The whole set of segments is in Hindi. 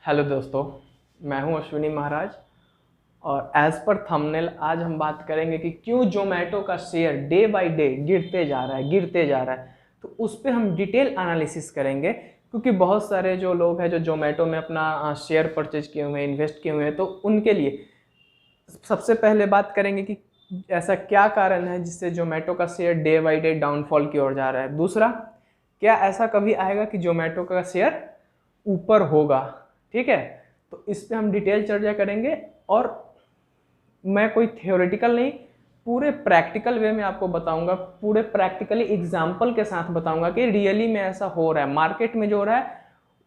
हेलो दोस्तों, मैं हूं अश्विनी महाराज और एज पर थंबनेल आज हम बात करेंगे कि क्यों जोमेटो का शेयर डे बाय डे गिरते जा रहा है। तो उस पर हम डिटेल एनालिसिस करेंगे क्योंकि बहुत सारे जो लोग हैं जो जोमेटो में अपना शेयर परचेज किए हुए हैं, इन्वेस्ट किए हुए हैं, तो उनके लिए सबसे पहले बात करेंगे कि ऐसा क्या कारण है जिससे जोमेटो का share day by day downfall की ओर जा रहा है। दूसरा, क्या ऐसा कभी आएगा कि जोमेटो का शेयर ऊपर होगा। ठीक है, तो इस पे हम डिटेल चर्चा करेंगे और मैं कोई थियोरेटिकल नहीं, पूरे प्रैक्टिकल वे में आपको बताऊंगा, पूरे प्रैक्टिकली एग्जाम्पल के साथ बताऊंगा कि रियली में ऐसा हो रहा है, मार्केट में जो हो रहा है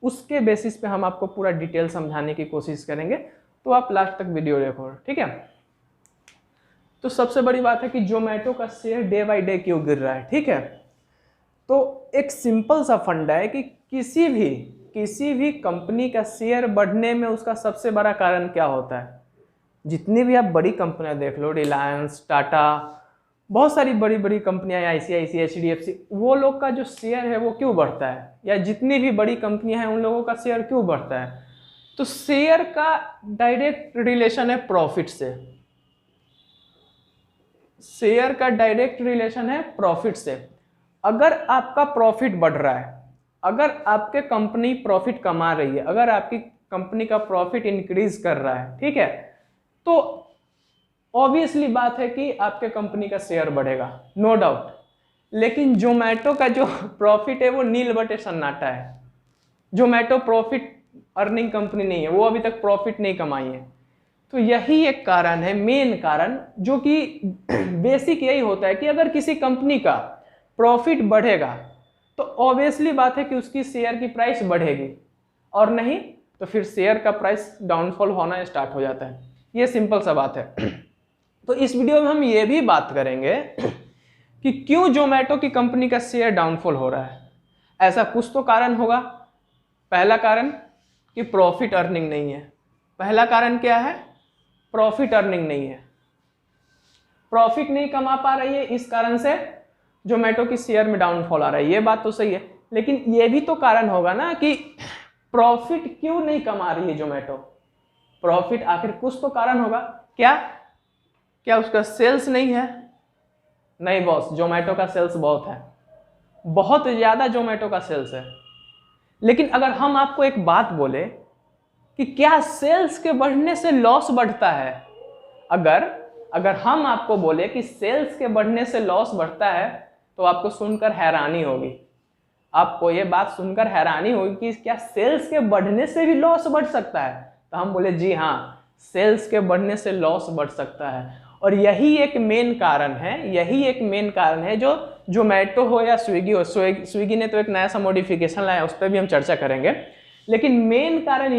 उसके बेसिस पे हम आपको पूरा डिटेल समझाने की कोशिश करेंगे। तो आप लास्ट तक वीडियो देखो, ठीक है। तो सबसे बड़ी बात है कि जोमेटो का शेयर डे बाय डे क्यों गिर रहा है। ठीक है, तो एक सिंपल सा फंडा है कि किसी भी कंपनी का शेयर बढ़ने में उसका सबसे बड़ा कारण क्या होता है। जितनी भी आप बड़ी कंपनियां देख लो, रिलायंस, टाटा, बहुत सारी बड़ी बड़ी कंपनियां, आईसीआईसीआई, एचडीएफसी, वो लोग का जो शेयर है वो क्यों बढ़ता है, या जितनी भी बड़ी कंपनियां हैं उन लोगों का शेयर क्यों बढ़ता है। तो शेयर का डायरेक्ट रिलेशन है प्रॉफिट से। शेयर का डायरेक्ट रिलेशन है प्रॉफिट से। अगर आपका प्रॉफिट बढ़ रहा है, अगर आपके कंपनी प्रॉफिट कमा रही है, अगर आपकी कंपनी का प्रॉफिट इंक्रीज कर रहा है, ठीक है, तो ऑब्वियसली बात है कि आपके कंपनी का शेयर बढ़ेगा, नो डाउट। लेकिन जोमेटो का जो प्रॉफिट है वो नील बटे सन्नाटा है। जोमेटो प्रॉफिट अर्निंग कंपनी नहीं है, वो अभी तक प्रॉफिट नहीं कमाई है। तो यही एक कारण है, मेन कारण, जो कि बेसिक यही होता है कि अगर किसी कंपनी का प्रॉफिट बढ़ेगा तो ऑब्वियसली बात है कि उसकी शेयर की प्राइस बढ़ेगी, और नहीं तो फिर शेयर का प्राइस डाउनफॉल होना स्टार्ट हो जाता है। ये सिंपल सा बात है। तो इस वीडियो में हम ये भी बात करेंगे कि क्यों जोमेटो की कंपनी का शेयर डाउनफॉल हो रहा है। ऐसा कुछ तो कारण होगा। पहला कारण कि प्रॉफिट अर्निंग नहीं है। पहला कारण क्या है? प्रॉफिट अर्निंग नहीं है, प्रॉफिट नहीं कमा पा रही है, इस कारण से जोमेटो की शेयर में डाउनफॉल आ रहा है। ये बात तो सही है, लेकिन ये भी तो कारण होगा ना कि प्रॉफिट क्यों नहीं कमा रही है जोमेटो। प्रॉफिट आखिर कुछ तो कारण होगा। क्या उसका सेल्स नहीं है? नहीं बॉस, जोमेटो का सेल्स बहुत है, बहुत ज्यादा जोमेटो का सेल्स है। लेकिन अगर हम आपको एक बात बोले कि क्या सेल्स के बढ़ने से लॉस बढ़ता है, अगर हम आपको बोले कि सेल्स के बढ़ने से लॉस बढ़ता है, तो आपको सुनकर हैरानी होगी। आपको ये बात सुनकर हैरानी होगी कि क्या सेल्स के बढ़ने से भी लॉस बढ़ सकता है। तो हम बोले जी हाँ, सेल्स के बढ़ने से लॉस बढ़ सकता है। और यही एक मेन कारण है जो जोमेटो हो या स्विगी हो। स्विगी ने तो एक नया सा मॉडिफिकेशन लाया, उस पर भी हम चर्चा करेंगे। लेकिन मेन कारण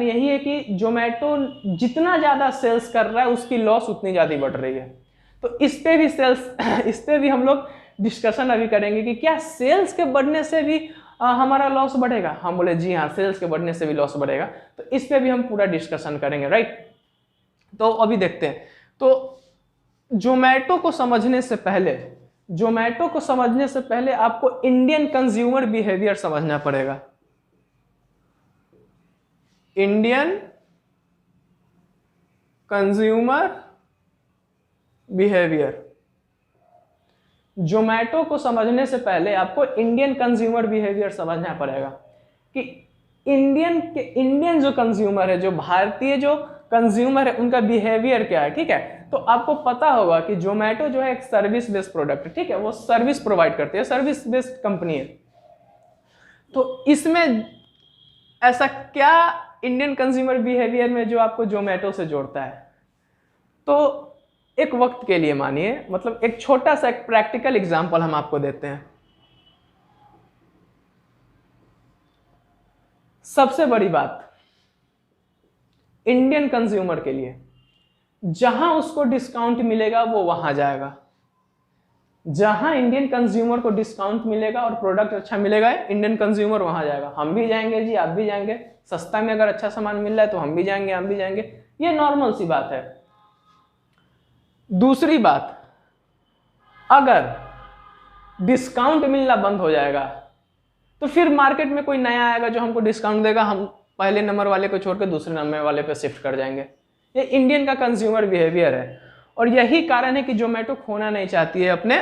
यही है कि जोमेटो जितना ज्यादा सेल्स कर रहा है उसकी लॉस उतनी ज्यादा बढ़ रही है। तो इस पे भी हम लोग डिस्कशन अभी करेंगे कि क्या सेल्स के बढ़ने से भी हमारा लॉस बढ़ेगा। हम बोले जी हाँ, सेल्स के बढ़ने से भी लॉस बढ़ेगा। तो इस पे भी हम पूरा डिस्कशन करेंगे, राइट। तो अभी देखते हैं। तो जोमेटो को समझने से पहले आपको इंडियन कंज्यूमर बिहेवियर समझना पड़ेगा। Indian consumer behaviour. जोमेटो को समझने से पहले आपको इंडियन कंज्यूमर बिहेवियर समझना पड़ेगा कि इंडियन जो कंज्यूमर है, जो भारतीय जो कंज्यूमर है, उनका बिहेवियर क्या है। ठीक है, तो आपको पता होगा कि जोमेटो जो है एक सर्विस बेस्ड प्रोडक्ट है। ठीक है, वो सर्विस प्रोवाइड करती है, सर्विस बेस्ड कंपनी है। तो इसमें ऐसा क्या इंडियन कंज्यूमर बिहेवियर में जो आपको जोमेटो से जोड़ता है। तो एक वक्त के लिए मानिए, मतलब एक छोटा सा एक प्रैक्टिकल एग्जांपल हम आपको देते हैं। सबसे बड़ी बात इंडियन कंज्यूमर के लिए, जहां उसको डिस्काउंट मिलेगा वो वहां जाएगा। जहां इंडियन कंज्यूमर को डिस्काउंट मिलेगा और प्रोडक्ट अच्छा मिलेगा, इंडियन कंज्यूमर वहां जाएगा। हम भी जाएंगे जी, आप भी जाएंगे। सस्ता में अगर अच्छा सामान मिल रहा है तो हम भी जाएंगे। ये नॉर्मल सी बात है। दूसरी बात, अगर डिस्काउंट मिलना बंद हो जाएगा तो फिर मार्केट में कोई नया आएगा जो हमको डिस्काउंट देगा, हम पहले नंबर वाले को छोड़ के दूसरे नंबर वाले पे शिफ्ट कर जाएंगे। ये इंडियन का कंज्यूमर बिहेवियर है, और यही कारण है कि जोमेटो खोना नहीं चाहती है अपने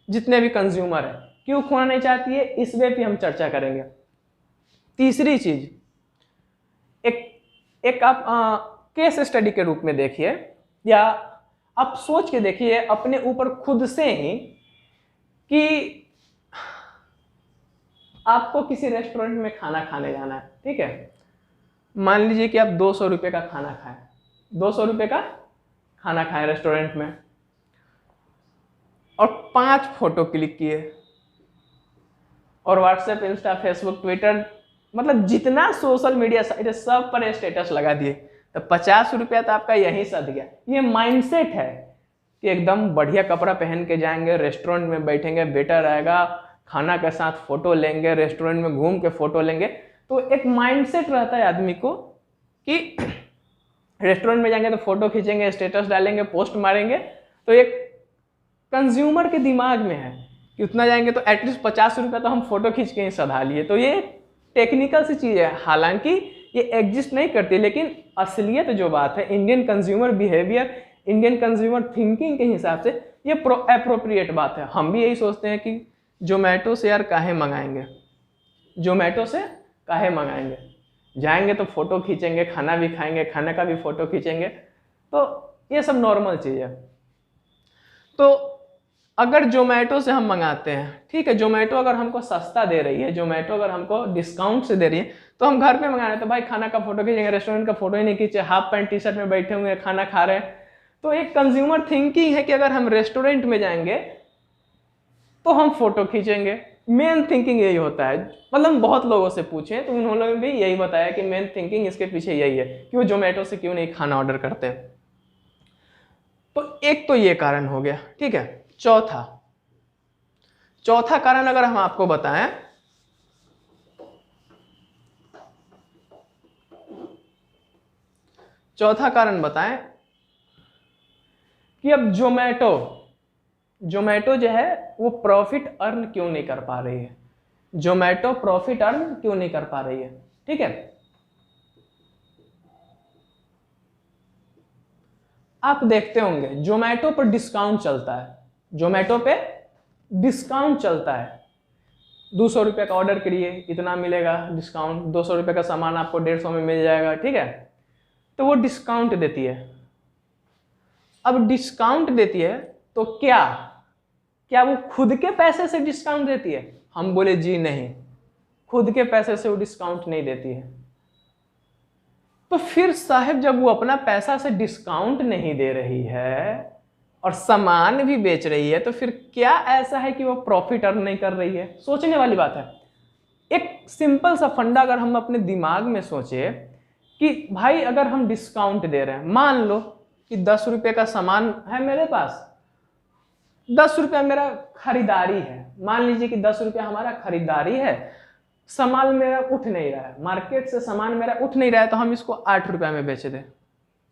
जितने भी कंज्यूमर है। क्यों खोना नहीं चाहती है, इस वे पे हम चर्चा करेंगे। तीसरी चीज, एक आप केस स्टडी के रूप में देखिए, या आप सोच के देखिए अपने ऊपर खुद से ही कि आपको किसी रेस्टोरेंट में खाना खाने जाना है, ठीक है। मान लीजिए कि आप 200 रुपये का खाना खाएं, 200 रुपये का खाना खाएं रेस्टोरेंट में, और 5 फोटो क्लिक किए, और व्हाट्सएप, इंस्टा, फेसबुक, ट्विटर, मतलब जितना सोशल मीडिया साइट है सब पर स्टेटस लगा दिए, तो 50 रुपया तो आपका यहीं सध गया। ये माइंडसेट है कि एकदम बढ़िया कपड़ा पहन के जाएंगे, रेस्टोरेंट में बैठेंगे, वेटर आएगा, खाना के साथ फोटो लेंगे, रेस्टोरेंट में घूम के फोटो लेंगे। तो एक माइंडसेट रहता है आदमी को कि रेस्टोरेंट में जाएंगे तो फोटो खींचेंगे, स्टेटस डालेंगे, पोस्ट मारेंगे। तो एक कंज्यूमर के दिमाग में है कि उतना जाएंगे तो एटलीस्ट 50 रुपया तो हम फोटो खींच के ही सधा लिए। तो ये टेक्निकल सी चीज़ है, हालांकि ये एग्जिस्ट नहीं करती, लेकिन असलियत जो बात है, Indian consumer behaviour, Indian consumer thinking के हिसाब से ये अप्रोप्रिएट बात है। हम भी यही सोचते हैं कि जोमेटो से यार काहे मंगाएंगे, जोमेटो से काहे मंगाएंगे, जाएंगे तो फोटो खींचेंगे, खाना भी खाएंगे, खाने का भी फोटो खींचेंगे। तो ये सब नॉर्मल चीज़ है। तो अगर जोमेटो से हम मंगाते हैं, ठीक है, जोमेटो अगर हमको सस्ता दे रही है, जोमेटो अगर हमको डिस्काउंट से दे रही है, तो हम घर पे मंगा रहे हैं, तो भाई खाना का फोटो खींचेंगे, रेस्टोरेंट का फोटो ही नहीं खींचे, हाफ पैंट टी शर्ट में बैठे हुए खाना खा रहे हैं। तो एक कंज्यूमर थिंकिंग है कि अगर हम रेस्टोरेंट में जाएंगे तो हम फोटो खींचेंगे। मेन थिंकिंग यही होता है। मतलब बहुत लोगों से पूछे तो उन्होंने भी यही बताया कि मेन थिंकिंग इसके पीछे यही है कि वो जोमेटो से क्यों नहीं खाना ऑर्डर करते। तो एक तो ये कारण हो गया, ठीक है। चौथा कारण अगर हम आपको बताएं, चौथा कारण बताएं कि अब जोमेटो जो है वो प्रॉफिट अर्न क्यों नहीं कर पा रही है, जोमेटो प्रॉफिट अर्न क्यों नहीं कर पा रही है, ठीक है। आप देखते होंगे जोमेटो पर डिस्काउंट चलता है, जोमेटो पे डिस्काउंट चलता है। 200 रुपये का ऑर्डर करिए, इतना मिलेगा डिस्काउंट, 200 रुपये का सामान आपको 150 में मिल जाएगा, ठीक है। तो वो डिस्काउंट देती है। अब डिस्काउंट देती है तो क्या वो खुद के पैसे से डिस्काउंट देती है? हम बोले जी नहीं, खुद के पैसे से वो डिस्काउंट नहीं देती है। तो फिर साहब जब वो अपना पैसा से डिस्काउंट नहीं दे रही है और सामान भी बेच रही है, तो फिर क्या ऐसा है कि वो प्रॉफिट अर्न नहीं कर रही है? सोचने वाली बात है। एक सिंपल सा फंडा अगर हम अपने दिमाग में सोचे कि भाई अगर हम डिस्काउंट दे रहे हैं, मान लो कि 10 रुपये का सामान है मेरे पास, 10 रुपया मेरा खरीदारी है, मान लीजिए कि 10 रुपया हमारा खरीदारी है, सामान मेरा उठ नहीं रहा है, मार्केट से सामान मेरा उठ नहीं रहा है, तो हम इसको 8 रुपया में बेच दें,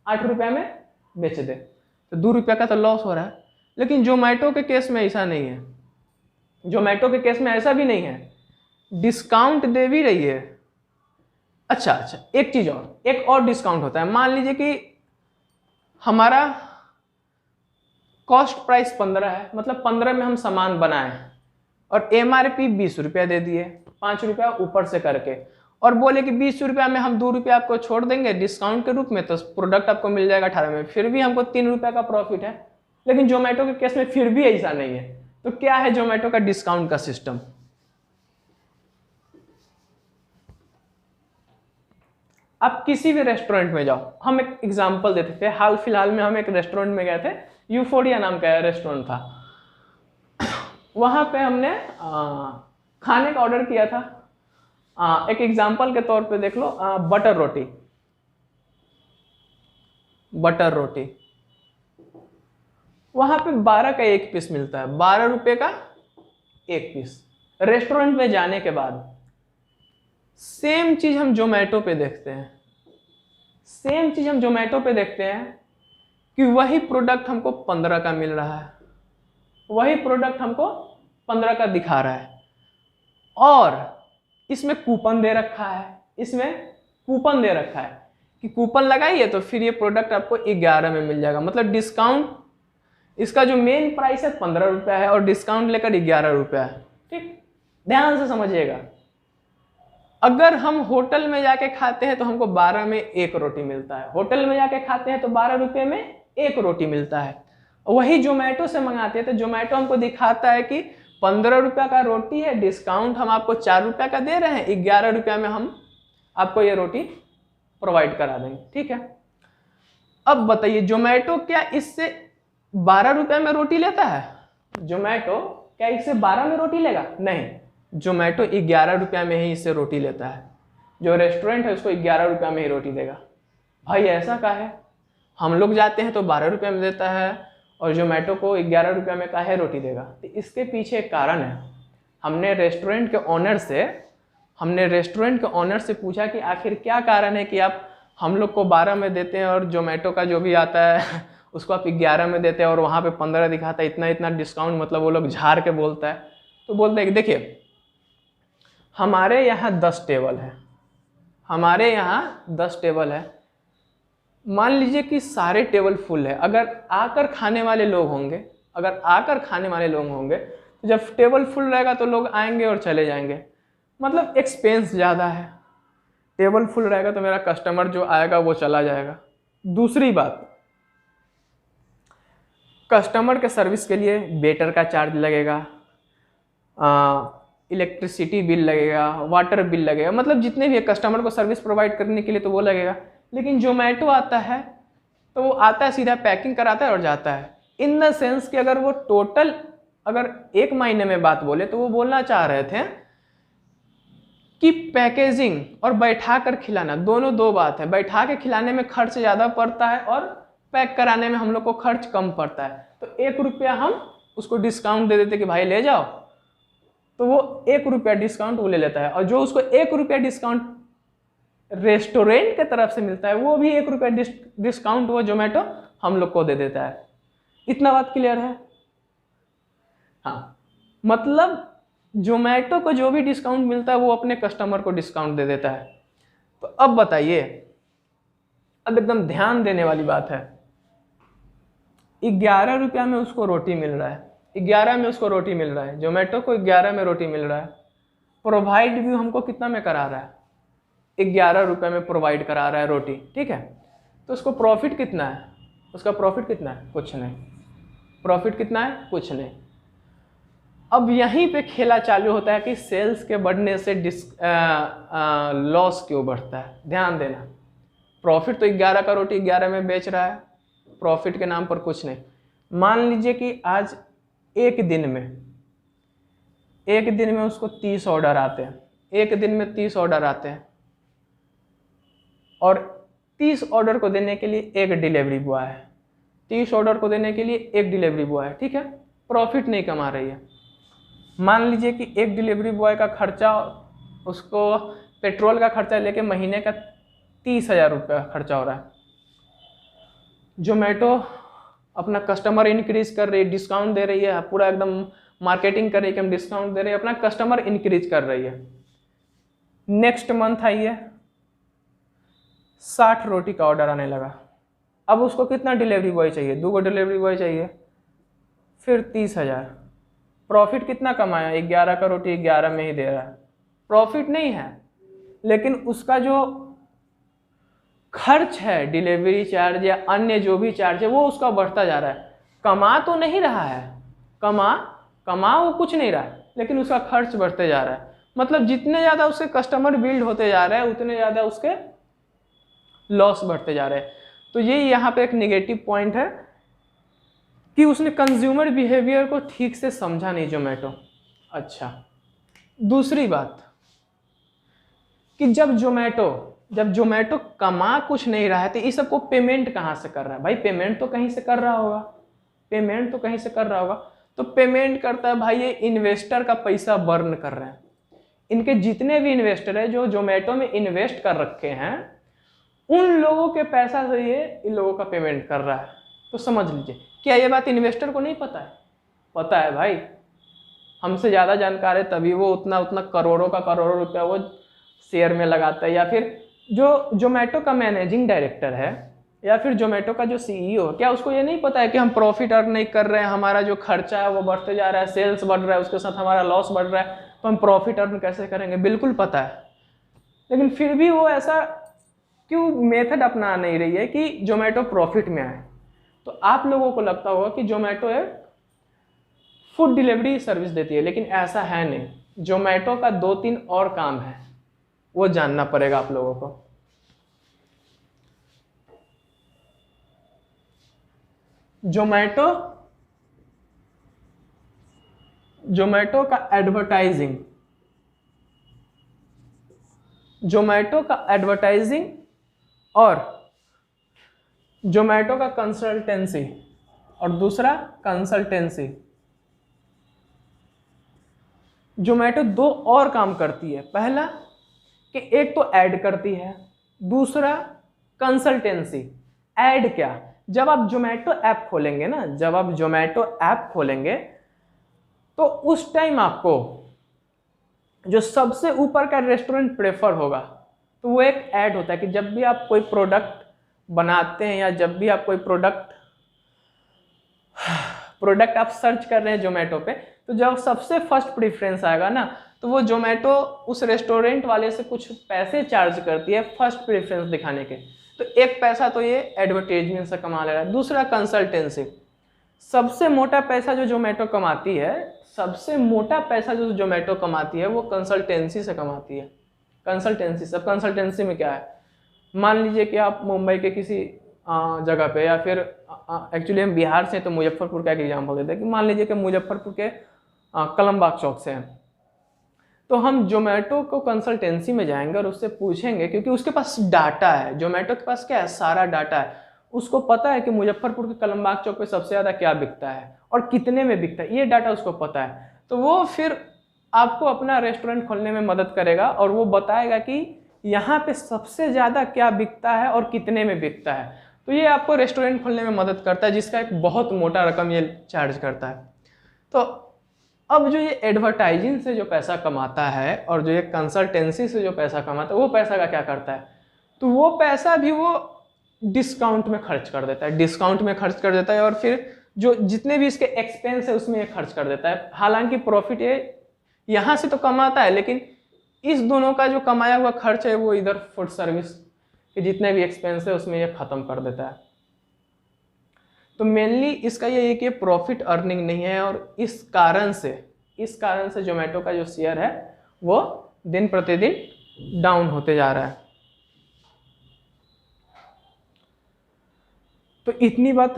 8 रुपया में बेच दें, तो 2 रुपया का तो लॉस हो रहा है। लेकिन जोमेटो के केस में ऐसा नहीं है, जोमेटो के केस में ऐसा भी नहीं है, डिस्काउंट दे भी रही है। अच्छा, एक चीज और, एक और डिस्काउंट होता है। मान लीजिए कि हमारा कॉस्ट प्राइस 15 है, मतलब 15 में हम सामान बनाए और MRP 20 रुपया दे दिए, 5 रुपया ऊपर से करके, और बोले कि 20 रुपया में हम 2 रुपया आपको छोड़ देंगे डिस्काउंट के रूप में, तो प्रोडक्ट आपको मिल जाएगा 18 में, फिर भी हमको 3 रुपया का प्रॉफिट है। लेकिन जोमेटो के केस में फिर भी ऐसा नहीं है। तो क्या है जोमेटो का डिस्काउंट का सिस्टम? आप किसी भी रेस्टोरेंट में जाओ, हम एक एग्जांपल देते थे, हाल फिलहाल में हम एक रेस्टोरेंट में गए थे, यूफोरिया नाम का रेस्टोरेंट था। वहां पे हमने खाने का ऑर्डर किया था। एक एग्जांपल के तौर पे देख लो, बटर रोटी, बटर रोटी वहां पे 12 का एक पीस मिलता है, 12 रुपये का एक पीस। रेस्टोरेंट में जाने के बाद सेम चीज हम जोमेटो पे देखते हैं, सेम चीज हम जोमेटो पे देखते हैं कि वही प्रोडक्ट हमको 15 का मिल रहा है, वही प्रोडक्ट हमको 15 का दिखा रहा है, और इसमें कूपन दे रखा है, इसमें कूपन दे रखा है कि कूपन लगाइए तो फिर ये प्रोडक्ट आपको 11 में मिल जाएगा। मतलब डिस्काउंट, इसका जो मेन प्राइस है 15 रुपया है और डिस्काउंट लेकर 11 रुपया है। ठीक, ध्यान से समझिएगा। अगर हम होटल में जाके खाते हैं तो हमको 12 में 1 रोटी मिलता है, होटल में जाके खाते हैं तो 12 रुपये में 1 रोटी मिलता है। वही जोमेटो से मंगाते हैं तो जोमेटो हमको दिखाता है कि 15 रुपया का रोटी है, डिस्काउंट हम आपको 4 रुपया का दे रहे हैं, 11 रुपया में हम आपको ये रोटी प्रोवाइड करा देंगे। ठीक है, अब बताइए जोमेटो क्या इससे 12 रुपये में रोटी लेता है? जोमेटो क्या इससे 12 में रोटी लेगा? नहीं, जोमेटो 11 रुपया में ही इससे रोटी लेता है। जो रेस्टोरेंट है उसको 11 रुपया में ही रोटी देगा। भाई ऐसा का है, हम लोग जाते हैं तो 12 रुपये में देता है और जोमेटो को 11 रुपये में काहे रोटी देगा? तो इसके पीछे एक कारण है। हमने रेस्टोरेंट के ऑनर से पूछा कि आखिर क्या कारण है कि आप हम लोग को 12 में देते हैं और जोमेटो का जो भी आता है उसको आप 11 में देते हैं और वहाँ पे 15 दिखाता है, इतना इतना डिस्काउंट, मतलब वो लोग झाड़ के बोलता है। तो बोलते हैं कि देखिए हमारे यहाँ 10 टेबल है, हमारे यहाँ 10 टेबल है, मान लीजिए कि सारे टेबल फुल है। अगर आकर खाने वाले लोग होंगे तो जब टेबल फुल रहेगा तो लोग आएंगे और चले जाएंगे, मतलब एक्सपेंस ज़्यादा है। टेबल फुल रहेगा तो मेरा कस्टमर जो आएगा वो चला जाएगा। दूसरी बात, कस्टमर के सर्विस के लिए वेटर का चार्ज लगेगा, इलेक्ट्रिसिटी बिल लगेगा, वाटर बिल लगेगा, मतलब जितने भी कस्टमर को सर्विस प्रोवाइड करने के लिए तो वो लगेगा। लेकिन जोमेटो आता है तो वो आता है सीधा पैकिंग कराता है और जाता है। इन द सेंस कि अगर वो टोटल अगर एक महीने में बात बोले तो वो बोलना चाह रहे थे कि पैकेजिंग और बैठा कर खिलाना दोनों दो बात है। बैठा के खिलाने में खर्च ज़्यादा पड़ता है और पैक कराने में हम लोग को खर्च कम पड़ता है। तो 1 रुपया हम उसको डिस्काउंट दे देते कि भाई ले जाओ, तो वो 1 रुपया डिस्काउंट वो ले लेता है। और जो उसको 1 रुपया डिस्काउंट रेस्टोरेंट के तरफ से मिलता है वो भी 1 रुपया डिस्काउंट वो जोमेटो हम लोग को दे देता है। इतना बात क्लियर है? हाँ, मतलब जोमेटो को जो भी डिस्काउंट मिलता है वो अपने कस्टमर को डिस्काउंट दे देता है। तो अब बताइए, अब एकदम ध्यान देने वाली बात है, 11 रुपया में उसको रोटी मिल रहा है, 11 में उसको रोटी मिल रहा है, जोमेटो को 11 में रोटी मिल रहा है। प्रोवाइड भी हमको कितना में करा रहा है? 11 रुपये में प्रोवाइड करा रहा है रोटी। ठीक है, तो उसको प्रॉफिट कितना है? उसका प्रॉफिट कितना है? कुछ नहीं। प्रॉफिट कितना है? कुछ नहीं। अब यहीं पे खेला चालू होता है कि सेल्स के बढ़ने से लॉस क्यों बढ़ता है। ध्यान देना, प्रॉफिट तो 11 का रोटी 11 में बेच रहा है, प्रॉफिट के नाम पर कुछ नहीं। मान लीजिए कि आज एक दिन में उसको 30 ऑर्डर आते हैं, एक दिन में 30 ऑर्डर आते हैं और 30 ऑर्डर को देने के लिए एक डिलीवरी बॉय है, 30 ऑर्डर को देने के लिए एक डिलीवरी बॉय है। ठीक है, प्रॉफिट नहीं कमा रही है। मान लीजिए कि एक डिलीवरी बॉय का खर्चा, उसको पेट्रोल का खर्चा लेके महीने का 30,000 रुपये खर्चा हो रहा है। जोमेटो अपना कस्टमर इंक्रीज कर रही है, डिस्काउंट दे रही है, पूरा एकदम मार्केटिंग कर रही है कि हम डिस्काउंट दे रहे हैं, अपना कस्टमर इंक्रीज कर रही है। नेक्स्ट मंथ आइए 60 रोटी का ऑर्डर आने लगा। अब उसको कितना डिलीवरी बॉय चाहिए? 2 डिलीवरी बॉय चाहिए, फिर 30,000। प्रॉफिट कितना कमाया? 11 का रोटी 11 में ही दे रहा है, प्रॉफिट नहीं है। लेकिन उसका जो खर्च है, डिलीवरी चार्ज या अन्य जो भी चार्ज है, वो उसका बढ़ता जा रहा है। कमा तो नहीं रहा है, कमा वो कुछ नहीं रहा है, लेकिन उसका खर्च बढ़ते जा रहा है। मतलब जितने ज़्यादा उसके कस्टमर बिल्ड होते जा रहे हैं उतने ज़्यादा उसके लॉस बढ़ते जा रहे हैं। तो ये यहाँ पे एक नेगेटिव पॉइंट है कि उसने कंज्यूमर बिहेवियर को ठीक से समझा नहीं जोमेटो। अच्छा, दूसरी बात कि जब जोमेटो कमा कुछ नहीं रहा है तो इस सबको पेमेंट कहाँ से कर रहा है? भाई पेमेंट तो कहीं से कर रहा होगा, तो पेमेंट करता है भाई, ये इन्वेस्टर का पैसा बर्न कर रहे हैं। इनके जितने भी इन्वेस्टर है जो जोमेटो में इन्वेस्ट कर रखे हैं, उन लोगों के पैसा से ये इन लोगों का पेमेंट कर रहा है। तो समझ लीजिए, क्या ये बात इन्वेस्टर को नहीं पता है? पता है भाई। हमसे ज़्यादा जानकार है तभी वो उतना उतना करोड़ों का करोड़ों रुपया वो शेयर में लगाता है। या फिर जो जोमेटो का मैनेजिंग डायरेक्टर है या फिर जोमेटो का जो सीईओ है, क्या उसको ये नहीं पता है कि हम प्रॉफिट अर्न नहीं कर रहे हैं, हमारा जो खर्चा है वो बढ़ते जा रहा है, सेल्स बढ़ रहा है, उसके साथ हमारा लॉस बढ़ रहा है, तो हम प्रॉफिट अर्न कैसे करेंगे? बिल्कुल पता है। लेकिन फिर भी वो ऐसा क्यों मेथड अपना नहीं रही है कि जोमेटो प्रॉफिट में आए? तो आप लोगों को लगता होगा कि जोमेटो एक फूड डिलीवरी सर्विस देती है, लेकिन ऐसा है नहीं। जोमेटो का 2-3 और काम है, वो जानना पड़ेगा आप लोगों को। जोमेटो का एडवर्टाइजिंग और जोमेटो का कंसल्टेंसी, और दूसरा कंसल्टेंसी। जोमेटो 2 और काम करती है। पहला कि एक तो ऐड करती है, दूसरा कंसल्टेंसी। ऐड क्या? जब आप जोमेटो ऐप खोलेंगे ना, जब आप जोमेटो ऐप खोलेंगे तो उस टाइम आपको जो सबसे ऊपर का रेस्टोरेंट प्रेफर होगा, तो वो एक ऐड होता है कि जब भी आप कोई प्रोडक्ट बनाते हैं या जब भी आप कोई प्रोडक्ट आप सर्च कर रहे हैं जोमेटो पे, तो जब सबसे फर्स्ट प्रेफरेंस आएगा ना, तो वो जोमेटो उस रेस्टोरेंट वाले से कुछ पैसे चार्ज करती है फर्स्ट प्रेफरेंस दिखाने के। तो एक पैसा तो ये एडवर्टाइजमेंट से कमा ले रहा है। दूसरा कंसल्टेंसी। सबसे मोटा पैसा जो जोमेटो कमाती है, सबसे मोटा पैसा जो जोमेटो कमाती है वो कंसल्टेंसी से कमाती है। कंसल्टेंसी से। कंसल्टेंसी में क्या है? मान लीजिए कि आप मुंबई के किसी जगह पे, या फिर एक्चुअली हम बिहार से तो मुजफ्फरपुर का एक एग्जाम्पल देते हैं कि मान लीजिए कि मुजफ्फरपुर के कलमबाग चौक से हैं, तो हम जोमेटो को कंसल्टेंसी में जाएंगे और उससे पूछेंगे, क्योंकि उसके पास डाटा है। जोमेटो के पास क्या है? सारा डाटा है। उसको पता है कि मुजफ्फरपुर के कलमबाग चौक पे सबसे ज़्यादा क्या बिकता है और कितने में बिकता है, ये डाटा उसको पता है। तो वो फिर आपको अपना रेस्टोरेंट खोलने में मदद करेगा और वो बताएगा कि यहाँ पे सबसे ज़्यादा क्या बिकता है और कितने में बिकता है। तो ये आपको रेस्टोरेंट खोलने में मदद करता है, जिसका एक बहुत मोटा रकम ये चार्ज करता है। तो अब जो ये एडवर्टाइजिंग से जो पैसा कमाता है और जो ये कंसल्टेंसी से जो पैसा कमाता है, वो पैसा का क्या करता है? तो वो पैसा भी वो डिस्काउंट में खर्च कर देता है, डिस्काउंट में खर्च कर देता है, और फिर जो जितने भी इसके एक्सपेंस है उसमें ये खर्च कर देता है। हालांकि प्रॉफिट ये यहाँ से तो कमाता है, लेकिन इस दोनों का जो कमाया हुआ खर्च है वो इधर फूड सर्विस के जितने भी एक्सपेंस है उसमें ये खत्म कर देता है। तो मेनली इसका ये है कि प्रॉफिट अर्निंग नहीं है, और इस कारण से जोमेटो का जो शेयर है वो दिन प्रतिदिन डाउन होते जा रहा है। तो इतनी बात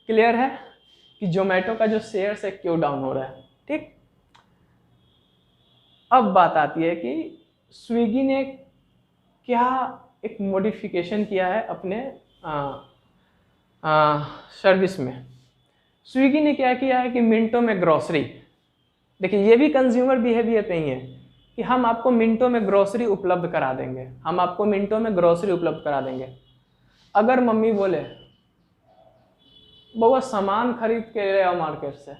क्लियर है कि जोमेटो का जो शेयर है क्यों डाउन हो रहा है। ठीक, अब बात आती है कि स्विगी ने क्या एक मॉडिफिकेशन किया है अपने सर्विस में। स्विगी ने क्या किया है कि मिनटों में ग्रोसरी, देखिए ये भी कंज्यूमर बिहेवियर नहीं है कि हम आपको मिनटों में ग्रोसरी उपलब्ध करा देंगे, हम आपको मिनटों में ग्रोसरी उपलब्ध करा देंगे। अगर मम्मी बोले बउआ सामान खरीद के ले आओ मार्केट से,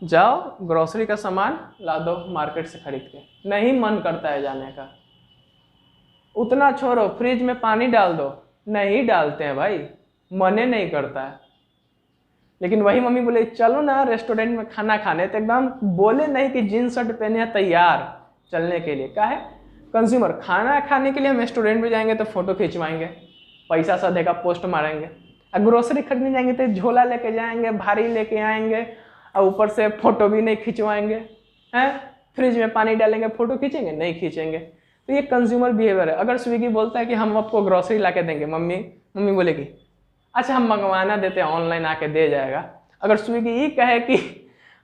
जाओ ग्रोसरी का सामान ला दो मार्केट से खरीद के, नहीं मन करता है जाने का। उतना छोड़ो, फ्रिज में पानी डाल दो, नहीं डालते हैं भाई, मने नहीं करता है। लेकिन वही मम्मी बोले चलो ना रेस्टोरेंट में खाना खाने, तो एकदम बोले नहीं कि जीन्स शर्ट पहने तैयार चलने के लिए। क्या है? कंज्यूमर खाना खाने के लिए हम रेस्टोरेंट में जाएंगे तो फोटो खिंचवाएंगे, पैसा सधेगा पोस्ट मारेंगे। और ग्रोसरी खरीदने जाएंगे तो झोला लेके जाएंगे, भारी लेके आएंगे, और ऊपर से फोटो भी नहीं खिंचवाएंगे हैं। फ्रिज में पानी डालेंगे, फोटो खींचेंगे? नहीं खींचेंगे। तो ये कंज्यूमर बिहेवियर है। अगर स्विगी बोलता है कि हम आपको ग्रोसरी ला के देंगे, मम्मी बोलेगी अच्छा हम मंगवाना देते हैं, ऑनलाइन आके दे जाएगा। अगर स्विगी ये कहे कि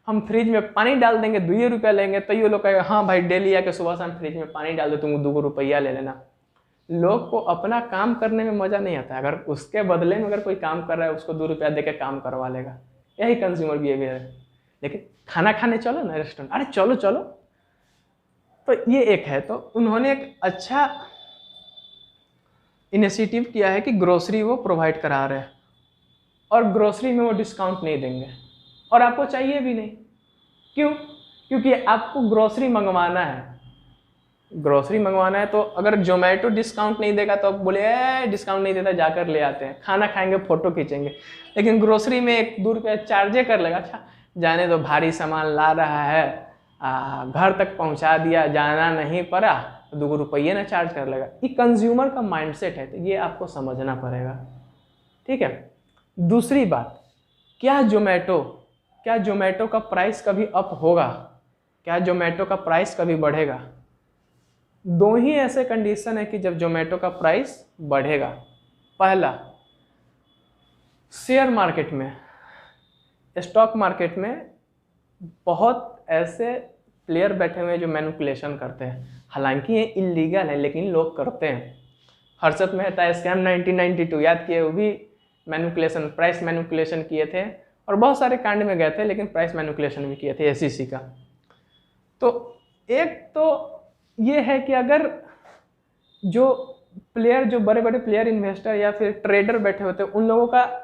हम फ्रिज में पानी डाल देंगे, 2 रुपया लेंगे, तो ये लोग कहेगा हाँ भाई डेली आके सुबह शाम फ्रिज में पानी डाल दो, तुम 2 रुपया ले लेना। लोग को अपना काम करने में मजा नहीं आता, अगर उसके बदले में अगर कोई काम कर रहा है उसको 2 रुपया दे के काम करवा लेगा। यही कंज्यूमर बिहेवियर है। लेकिन खाना खाने चलो ना रेस्टोरेंट, अरे चलो चलो। तो ये एक है। तो उन्होंने एक अच्छा इनिशिएटिव किया है कि ग्रोसरी वो प्रोवाइड करा रहे हैं, और ग्रोसरी में वो डिस्काउंट नहीं देंगे, और आपको चाहिए भी नहीं। क्यों? क्योंकि आपको ग्रोसरी मंगवाना है, ग्रोसरी मंगवाना है तो अगर जोमेटो डिस्काउंट नहीं देगा तो आप बोले डिस्काउंट नहीं देता, जाकर ले आते हैं, खाना खाएंगे, फोटो खींचेंगे। लेकिन ग्रोसरी में 1-2 रुपये चार्जे कर लेगा, अच्छा जाने दो, भारी सामान ला रहा है, घर तक पहुंचा दिया, जाना नहीं पड़ा, 2 रुपये ना चार्ज कर लेगा। ये कंज्यूमर का माइंडसेट है, तो ये आपको समझना पड़ेगा, ठीक है। दूसरी बात, क्या जोमेटो का प्राइस कभी अप होगा? क्या जोमेटो का प्राइस कभी बढ़ेगा? 2 ही ऐसे कंडीशन है कि जब जोमेटो का प्राइस बढ़ेगा। पहला, शेयर मार्केट में, स्टॉक मार्केट में बहुत ऐसे प्लेयर बैठे हुए हैं जो मैनिपुलेशन करते हैं, हालांकि ये इलीगल है लेकिन लोग करते हैं। हर्षद मेहता स्कैम 1992 याद किए, वो भी मैनिपुलेशन, प्राइस मैनिपुलेशन किए थे और बहुत सारे कांड में गए थे, लेकिन प्राइस मैनिपुलेशन भी किए थे SEC का। तो एक तो ये है कि अगर जो बड़े बड़े प्लेयर, इन्वेस्टर या फिर ट्रेडर बैठे होते हैं, उन लोगों का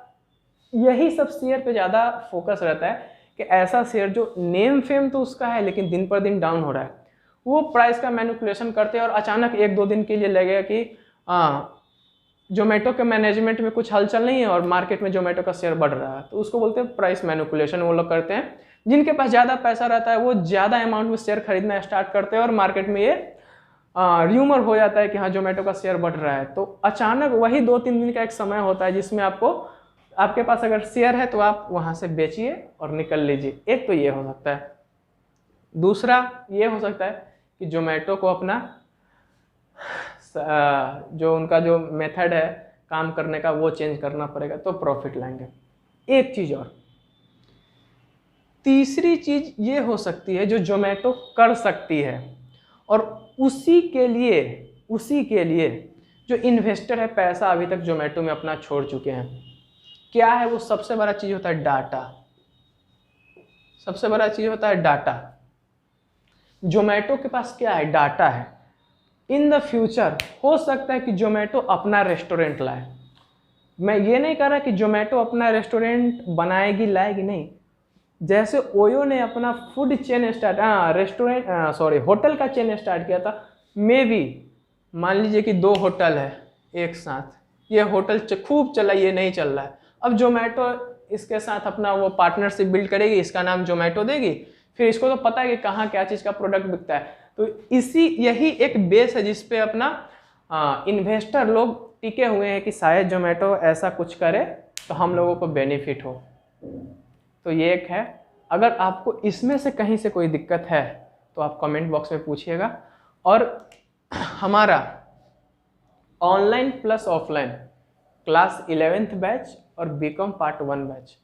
यही सब शेयर पे ज़्यादा फोकस रहता है कि ऐसा शेयर जो नेम फेम तो उसका है लेकिन दिन पर दिन डाउन हो रहा है, वो प्राइस का मैनिपुलेशन करते हैं और अचानक 1-2 दिन के लिए लगेगा कि जोमेटो के मैनेजमेंट में कुछ हलचल नहीं है और मार्केट में जोमेटो का शेयर बढ़ रहा है, तो उसको बोलते हैं प्राइस मैनिपुलेशन। वो लोग करते हैं, जिनके पास ज़्यादा पैसा रहता है वो ज़्यादा अमाउंट में शेयर खरीदना स्टार्ट करते हैं और मार्केट में ये र्यूमर हो जाता है कि हाँ जोमेटो का शेयर बढ़ रहा है। तो अचानक वही 2-3 दिन का एक समय होता है जिसमें आपके पास अगर शेयर है तो आप वहाँ से बेचिए और निकल लीजिए। एक तो ये हो सकता है। दूसरा ये हो सकता है कि जोमेटो को अपना जो उनका जो मेथड है काम करने का वो चेंज करना पड़ेगा, तो प्रॉफिट लाएंगे। एक चीज़ और, तीसरी चीज़ ये हो सकती है जो जोमेटो कर सकती है और उसी के लिए जो इन्वेस्टर है पैसा अभी तक जोमेटो में अपना छोड़ चुके हैं। क्या है वो? सबसे बड़ा चीज़ होता है डाटा। सबसे बड़ा चीज़ होता है डाटा। जोमेटो के पास क्या है? डाटा है। इन द फ्यूचर हो सकता है कि जोमेटो अपना रेस्टोरेंट लाए। मैं ये नहीं कह रहा कि जोमेटो अपना रेस्टोरेंट बनाएगी, लाएगी, नहीं। जैसे ओयो ने अपना फूड चेन होटल का चेन स्टार्ट किया था, मे बी मान लीजिए कि 2 होटल है एक साथ, ये होटल खूब चला, ये नहीं चल रहा है, अब जोमेटो इसके साथ अपना वो पार्टनरशिप बिल्ड करेगी, इसका नाम जोमेटो देगी, फिर इसको तो पता है कि कहाँ क्या चीज़ का प्रोडक्ट बिकता है। तो यही एक बेस है जिसपे अपना इन्वेस्टर लोग टिके हुए हैं कि शायद जोमेटो ऐसा कुछ करे तो हम लोगों को बेनिफिट हो। तो ये एक है। अगर आपको इसमें से कहीं से कोई दिक्कत है तो आप कमेंट बॉक्स में पूछिएगा। और हमारा online plus offline class 11th batch और बीकॉम पार्ट 1 बैच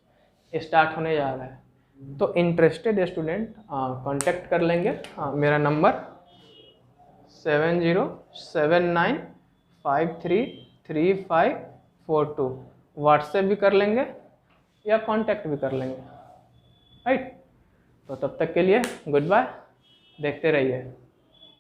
स्टार्ट होने जा रहा है, तो इंटरेस्टेड स्टूडेंट कांटेक्ट कर लेंगे। मेरा नंबर 7079533542, व्हाट्सएप भी कर लेंगे या कांटेक्ट भी कर लेंगे, राइट। तो तब तक के लिए गुड बाय, देखते रहिए।